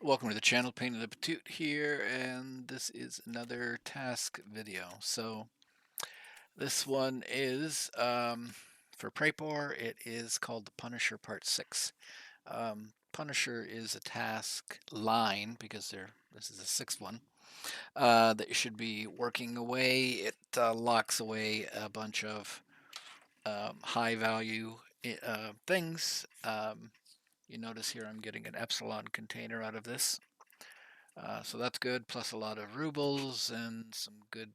Welcome to the channel, Painting the Patoot here, and this is another task video. So this one is for Prapor. It is called the Punisher Part 6. Punisher is a task line because this is the sixth one that you should be working away. It locks away a bunch of high value things. You notice here I'm getting an epsilon container out of this. So that's good, plus a lot of rubles and some good,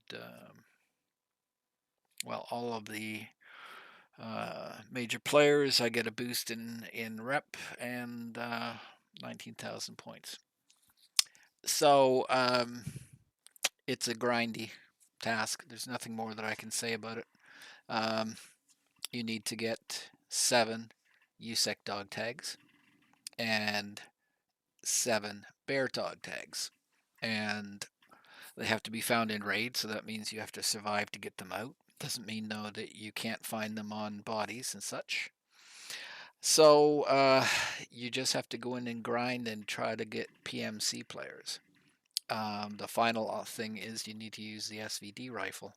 well, all of the major players. I get a boost in rep and 19,000 points. So it's a grindy task. There's nothing more that I can say about it. Um, you need to get 7 USEC dog tags and 7 bear dog tags. And they have to be found in raids, so that means you have to survive to get them out. Doesn't mean, though, that you can't find them on bodies and such. So you just have to go in and grind and try to get PMC players. The final thing is you need to use the SVD rifle,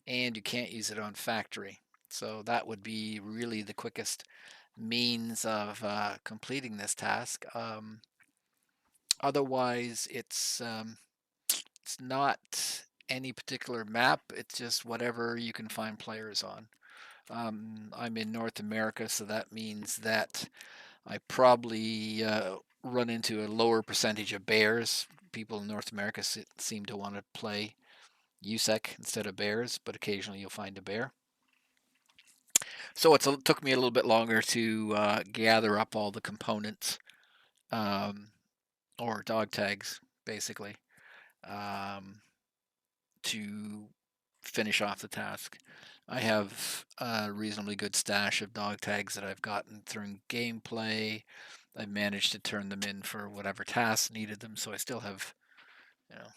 and you can't use it on factory. So that would be really the quickest means of completing this task. Otherwise, it's not any particular map. It's just whatever you can find players on. I'm in North America, so that means that I probably run into a lower percentage of bears. People in North America seem to want to play USEC instead of bears, but occasionally you'll find a bear. So it took me a little bit longer to gather up all the components, um, or dog tags, basically, um, to finish off the task. I have a reasonably good stash of dog tags that I've gotten through gameplay. I've managed to turn them in for whatever tasks needed them, so I still have, you know,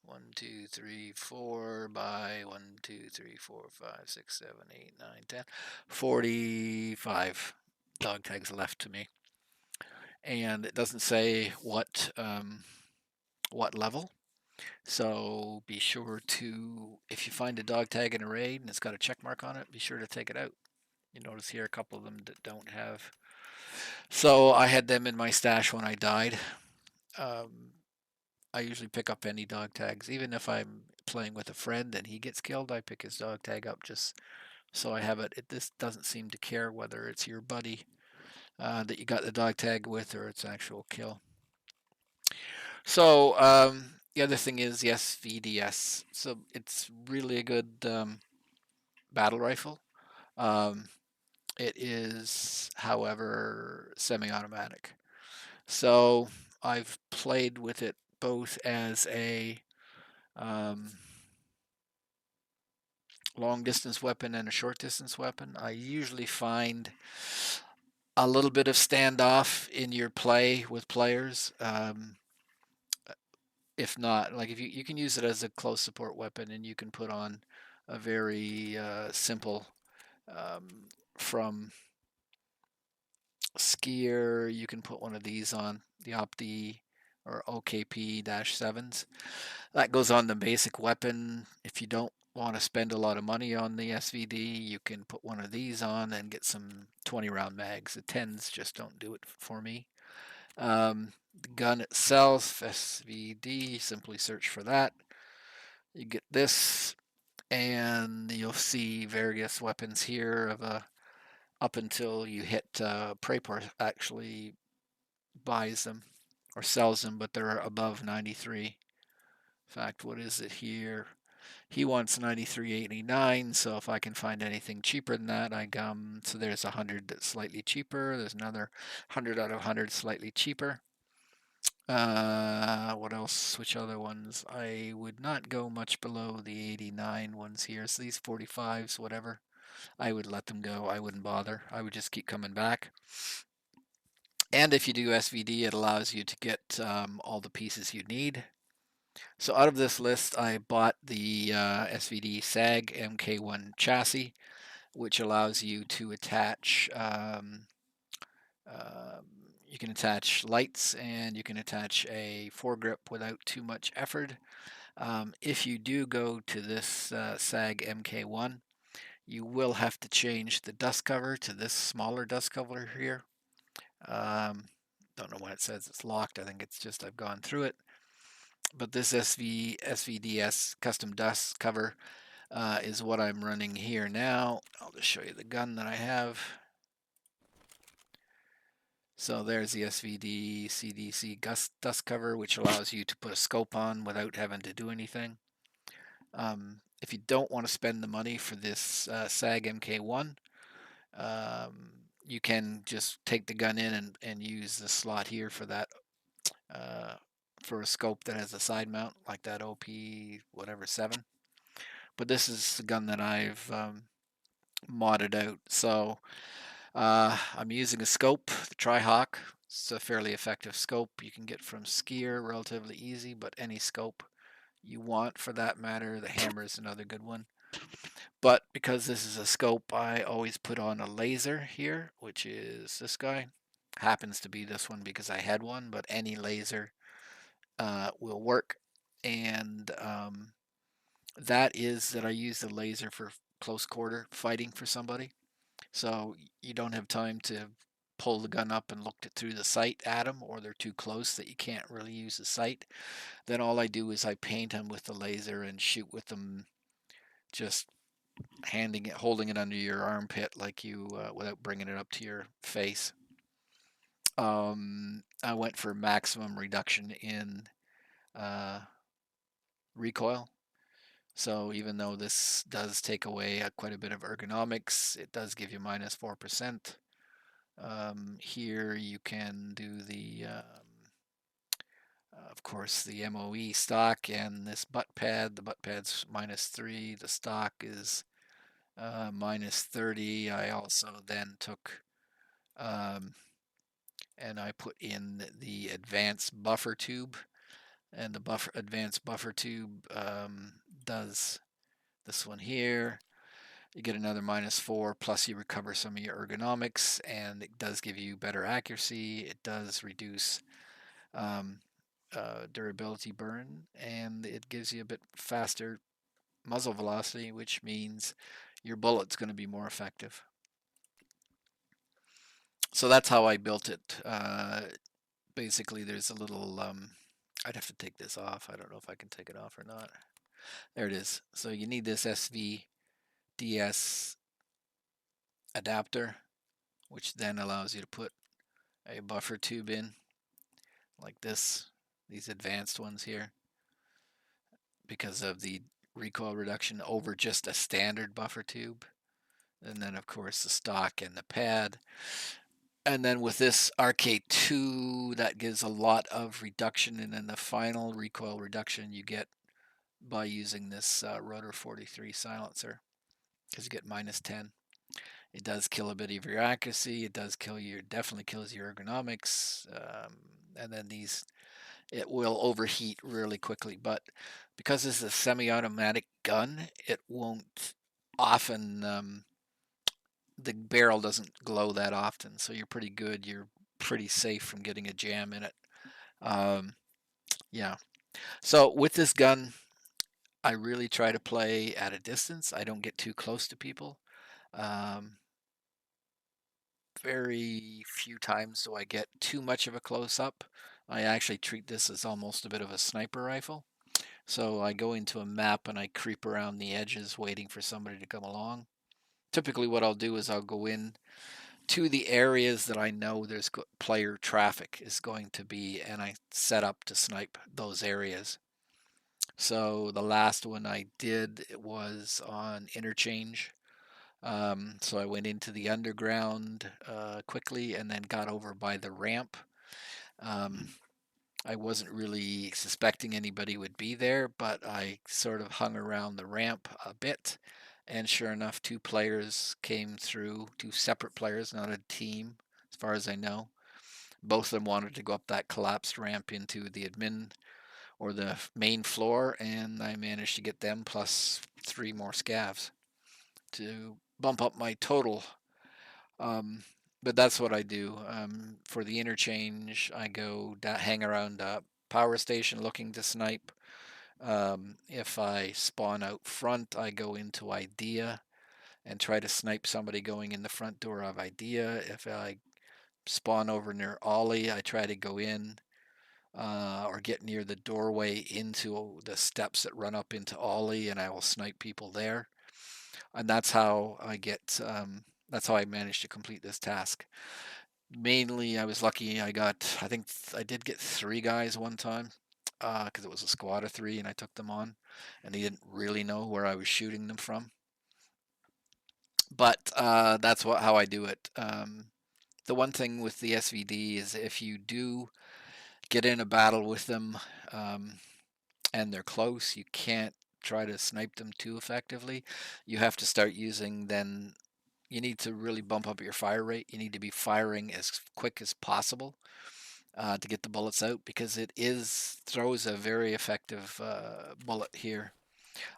1, 2, 3, 4 by 1, 2, 3, 4, 5, 6, 7, 8, 9, 10, 45 dog tags left to me. And it doesn't say what level. So be sure to, if you find a dog tag in a raid and it's got a check mark on it, be sure to take it out. You notice here a couple of them that don't have. So I had them in my stash when I died. Um, I usually pick up any dog tags, even if I'm playing with a friend and he gets killed. I pick his dog tag up just so I have it. This doesn't seem to care whether it's your buddy that you got the dog tag with or it's actual kill. So the other thing is yes, VDS. So it's really a good battle rifle. Um, it is, however, semi-automatic. So I've played with it both as a um, long distance weapon and a short distance weapon. I usually find a little bit of standoff in your play with players. If not, like if you can use it as a close support weapon, and you can put on a very simple from skier. You can put one of these on the Opti or OKP-7s. That goes on the basic weapon. If you don't want to spend a lot of money on the SVD, you can put one of these on and get some 20 round mags. The 10s just don't do it for me. The gun itself, SVD, simply search for that. You get this, and you'll see various weapons here of up until you hit Prapor actually buys them or sells them, but they're above 93. In fact, what is it here? He wants 93.89, so if I can find anything cheaper than that, I come. So there's 100 that's slightly cheaper. There's another 100 out of 100 slightly cheaper. What else? Which other ones? I would not go much below the 89 ones here. So these 45s, whatever, I would let them go. I wouldn't bother. I would just keep coming back. And if you do SVD, it allows you to get all the pieces you need. So out of this list, I bought the SVD SAG MK1 chassis, which allows you to attach You can attach lights and you can attach a foregrip without too much effort. If you do go to this SAG MK1, you will have to change the dust cover to this smaller dust cover here. Don't know why it says it's locked. I think it's just I've gone through it. But this SVDS custom dust cover is what I'm running here now. I'll just show you the gun that I have. So there's the SVD CDC dust cover, which allows you to put a scope on without having to do anything. If you don't want to spend the money for this SAG MK1, you can just take the gun in and use the slot here for that, for a scope that has a side mount like that OP whatever 7. But this is the gun that I've modded out. So I'm using a scope, the Tri-Hawk. It's a fairly effective scope you can get from Skier, relatively easy, but any scope you want for that matter. The hammer is another good one. But because this is a scope, I always put on a laser here, which is this guy. Happens to be this one because I had one, but any laser will work. And that is that I use the laser for close quarter fighting for somebody. So you don't have time to pull the gun up and look it through the sight at them, or they're too close that you can't really use the sight. Then all I do is I paint them with the laser and shoot with them, just holding it under your armpit like you, without bringing it up to your face. I went for maximum reduction in uh, recoil. So even though this does take away quite a bit of ergonomics, it does give you minus 4%. Here you can do the, of course, the MOE stock and this butt pad. The butt pad's -3. The stock is -30. I also then took and I put in the advanced buffer tube, and the advanced buffer tube does this one here. You get another -4, plus you recover some of your ergonomics, and it does give you better accuracy. It does reduce durability burn, and it gives you a bit faster muzzle velocity, which means your bullet's going to be more effective. So that's how I built it. Basically, there's a little, I'd have to take this off. I don't know if I can take it off or not. There it is. So you need this SVDS adapter, which then allows you to put a buffer tube in like this, these advanced ones here, because of the recoil reduction over just a standard buffer tube. And then of course the stock and the pad. And then with this RK2, that gives a lot of reduction, and then the final recoil reduction you get by using this Rotor 43 silencer, because you get -10. It does kill a bit of your accuracy. It does definitely kills your ergonomics. And then it will overheat really quickly. But because this is a semi-automatic gun, it won't often, the barrel doesn't glow that often. So you're pretty good. You're pretty safe from getting a jam in it. Yeah. So with this gun, I really try to play at a distance. I don't get too close to people. Um, Very few times do I get too much of a close up. I actually treat this as almost a bit of a sniper rifle. So I go into a map and I creep around the edges waiting for somebody to come along. Typically what I'll do is I'll go in to the areas that I know there's player traffic is going to be, and I set up to snipe those areas. So the last one I did, it was on interchange. So I went into the underground quickly and then got over by the ramp. I wasn't really suspecting anybody would be there, but I sort of hung around the ramp a bit. And sure enough, two players came through, two separate players, not a team, as far as I know. Both of them wanted to go up that collapsed ramp into the admin or the main floor, and I managed to get them plus 3 more scavs to bump up my total. Um, But that's what I do. For the interchange, I go hang around a power station looking to snipe. If I spawn out front, I go into Idea and try to snipe somebody going in the front door of Idea. If I spawn over near Ollie, I try to go in or get near the doorway into the steps that run up into Ollie, and I will snipe people there. And that's how I get. That's how I managed to complete this task. Mainly, I was lucky. I think I did get 3 guys one time because it was a squad of 3, and I took them on, and they didn't really know where I was shooting them from. But that's how I do it. The one thing with the SVD is if you do get in a battle with them um, and they're close, you can't try to snipe them too effectively. You have to start using then. You need to really bump up your fire rate. You need to be firing as quick as possible to get the bullets out because it throws a very effective bullet here.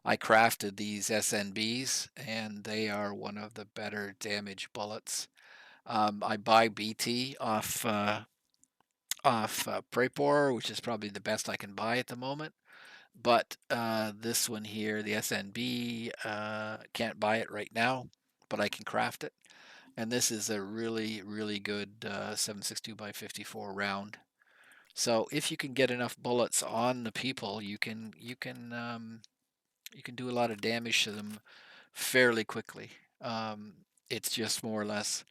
I crafted these SNBs and they are one of the better damage bullets. I buy BT off Prapor, which is probably the best I can buy at the moment. But this one here, the SNB, can't buy it right now, but I can craft it. And this is a really, really good 7.62 by 54 round. So if you can get enough bullets on the people, you can do a lot of damage to them fairly quickly. It's just more or less.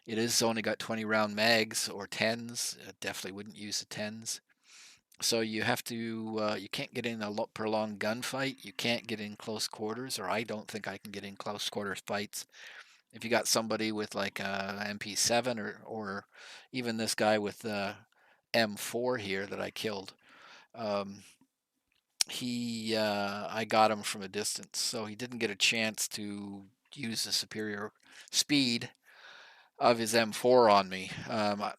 It is only got 20 round mags or 10s. I definitely wouldn't use the 10s. So you have to, you can't get in a prolonged gunfight. You can't get in close quarters, or I don't think I can get in close quarters fights. If you got somebody with like a MP7 or even this guy with the M4 here that I killed, um, I got him from a distance, so he didn't get a chance to use the superior speed of his M4 on me.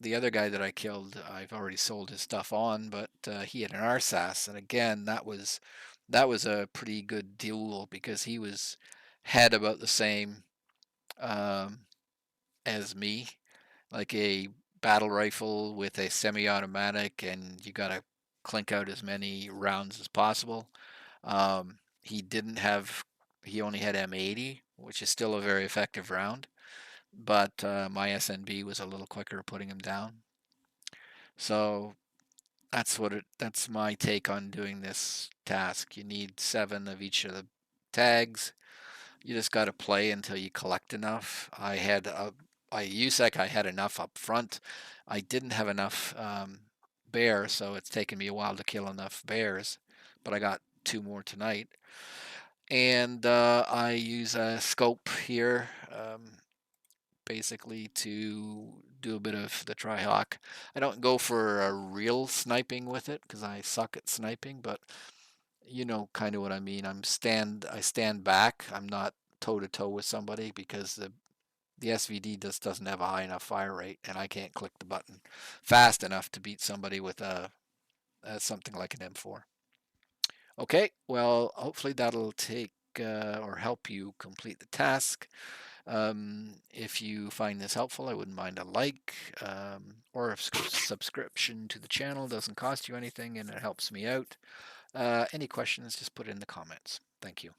The other guy that I killed, I've already sold his stuff on, but he had an RSAS, and again, that was a pretty good duel because had about the same um, as me, like a battle rifle with a semi-automatic, and you gotta clink out as many rounds as possible. He didn't have, he only had M80, which is still a very effective round, but my SNB was a little quicker putting him down. So that's my take on doing this task. You need 7 of each of the tags. You just got to play until you collect enough. By USEC, I had enough up front. I didn't have enough bear, so it's taken me a while to kill enough bears, but I got 2 more tonight. And I use a scope here, basically to do a bit of the Tri-Hawk. I don't go for a real sniping with it because I suck at sniping, but you know kind of what I mean. I stand back. I'm not toe to toe with somebody because the SVD just doesn't have a high enough fire rate, and I can't click the button fast enough to beat somebody with something like an M4. Okay, well, hopefully that'll take or help you complete the task. If you find this helpful, I wouldn't mind a like or a subscription to the channel. It doesn't cost you anything and it helps me out. Any questions, just put it in the comments. Thank you.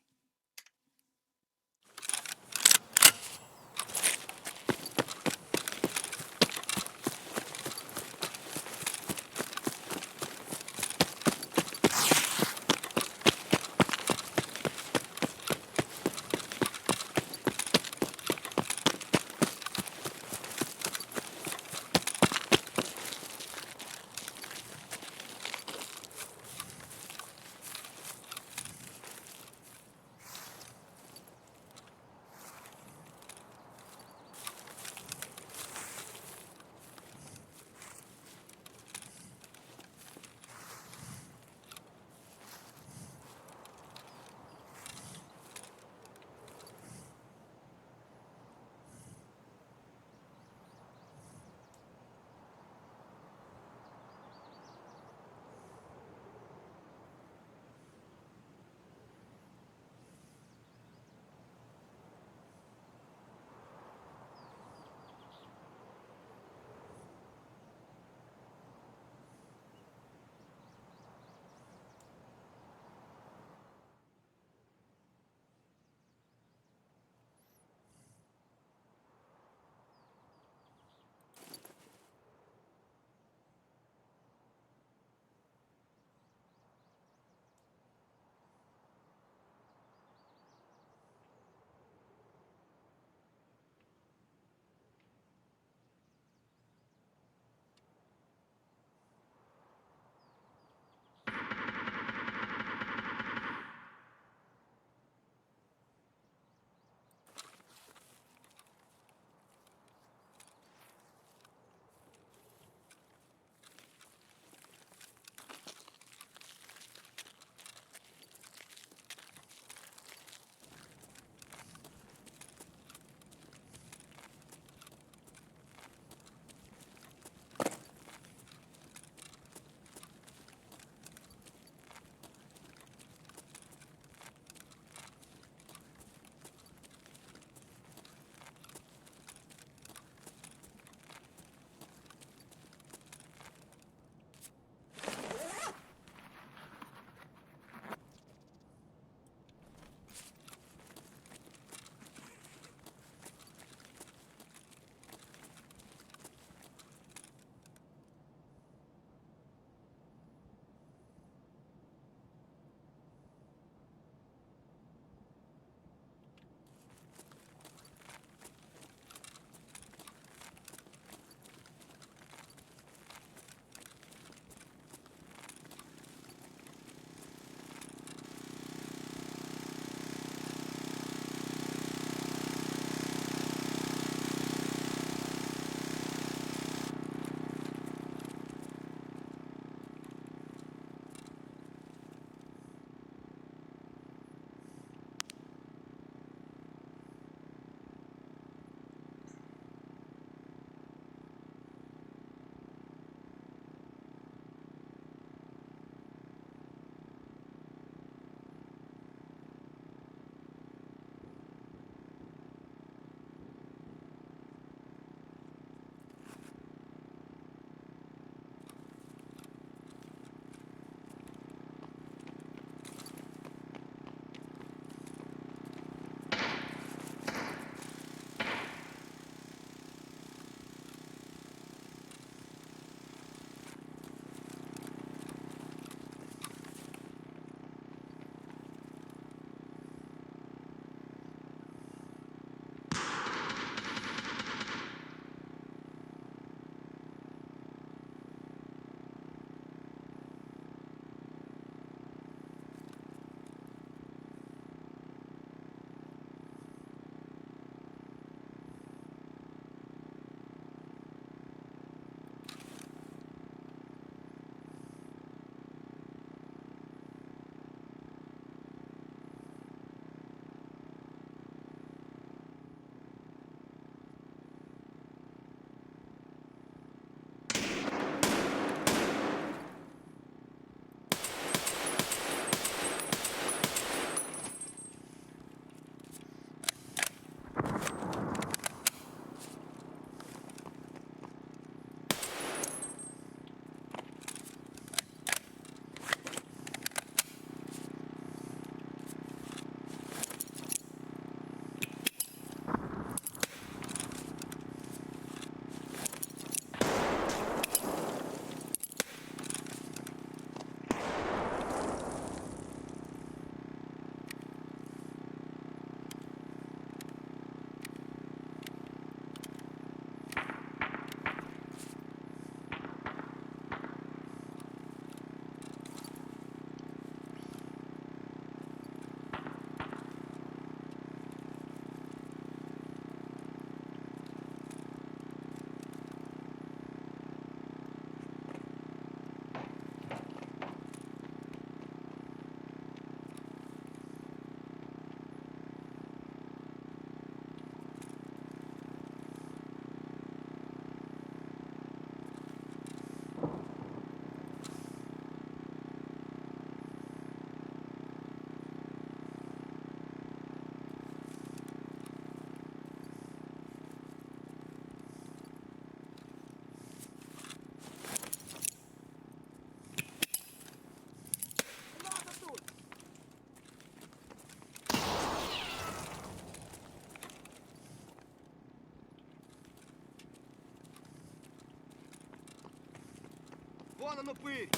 Вон он упырь!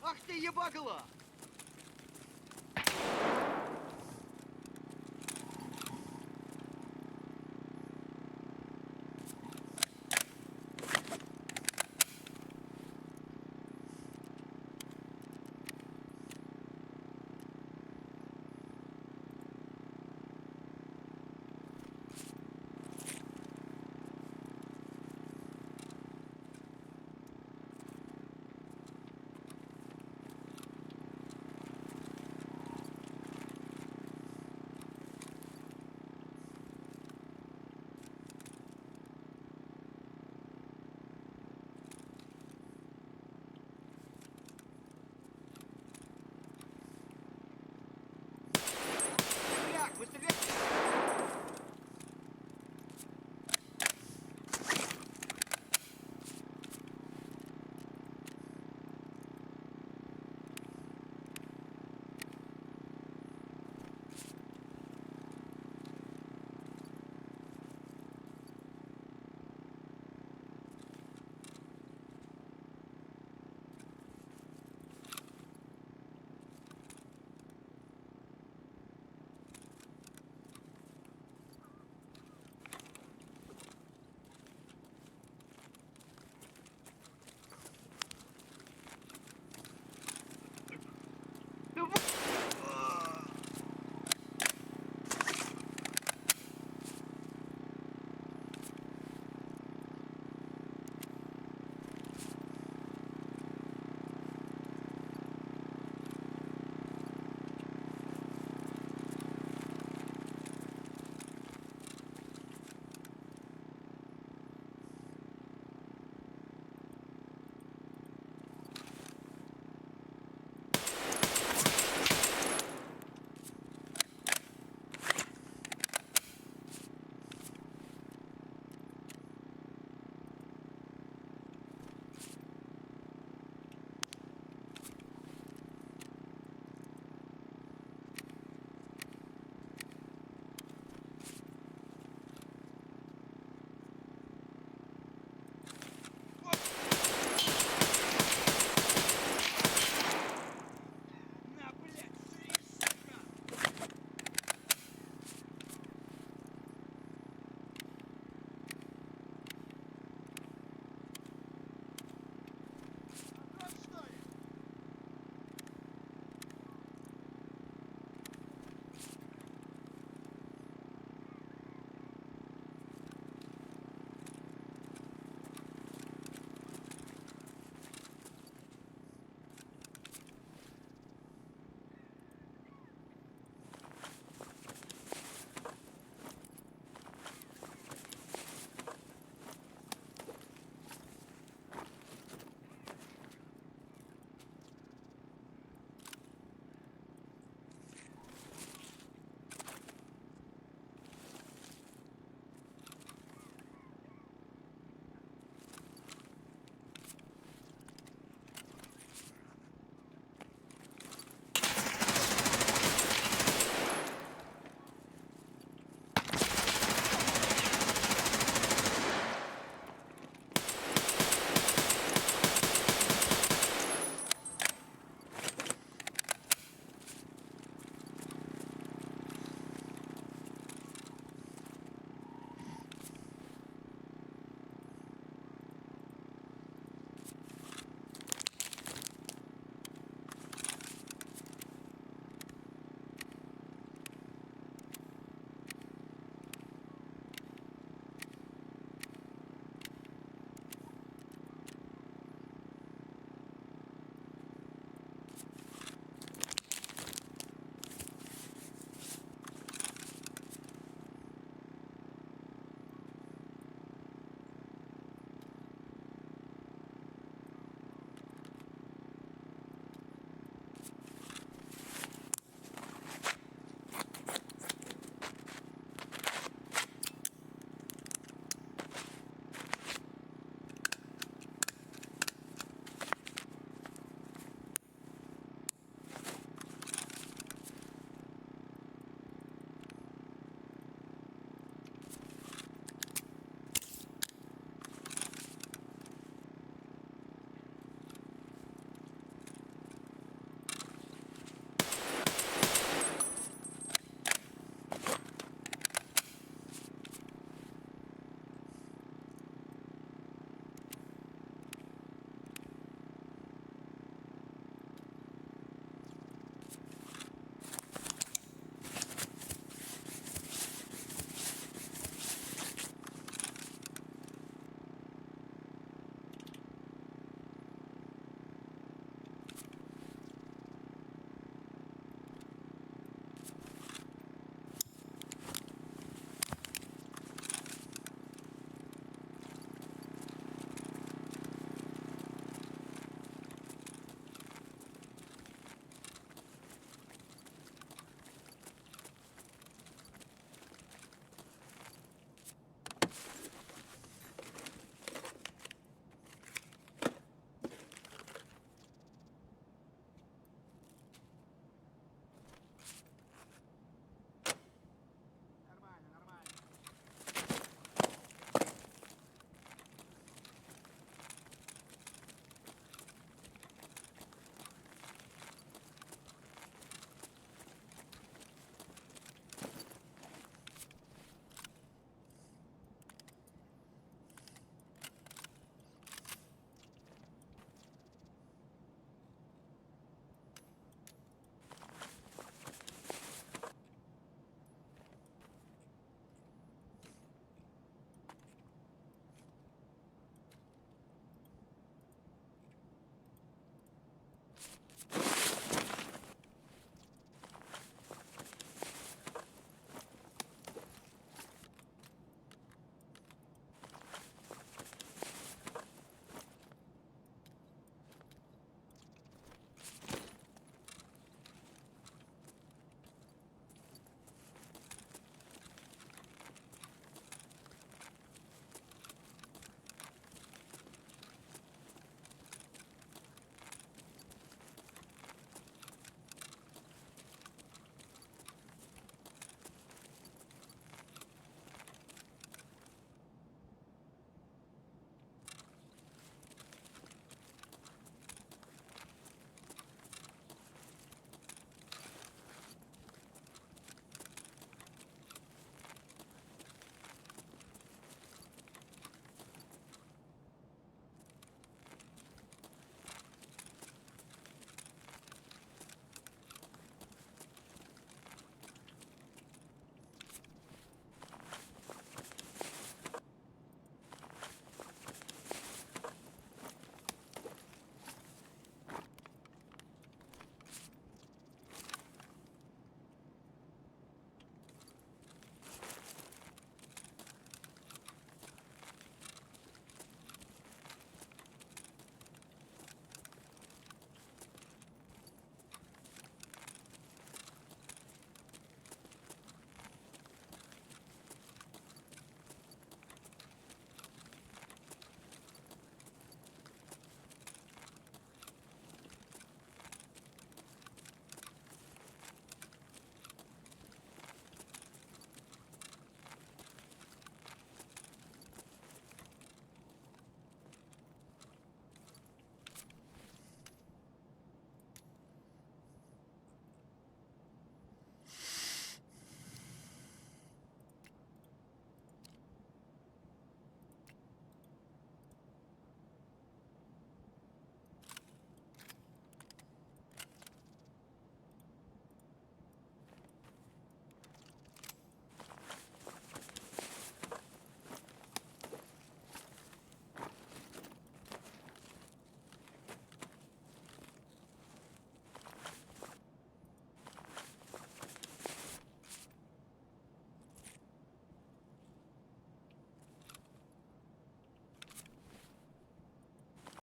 Ах ты ебагала!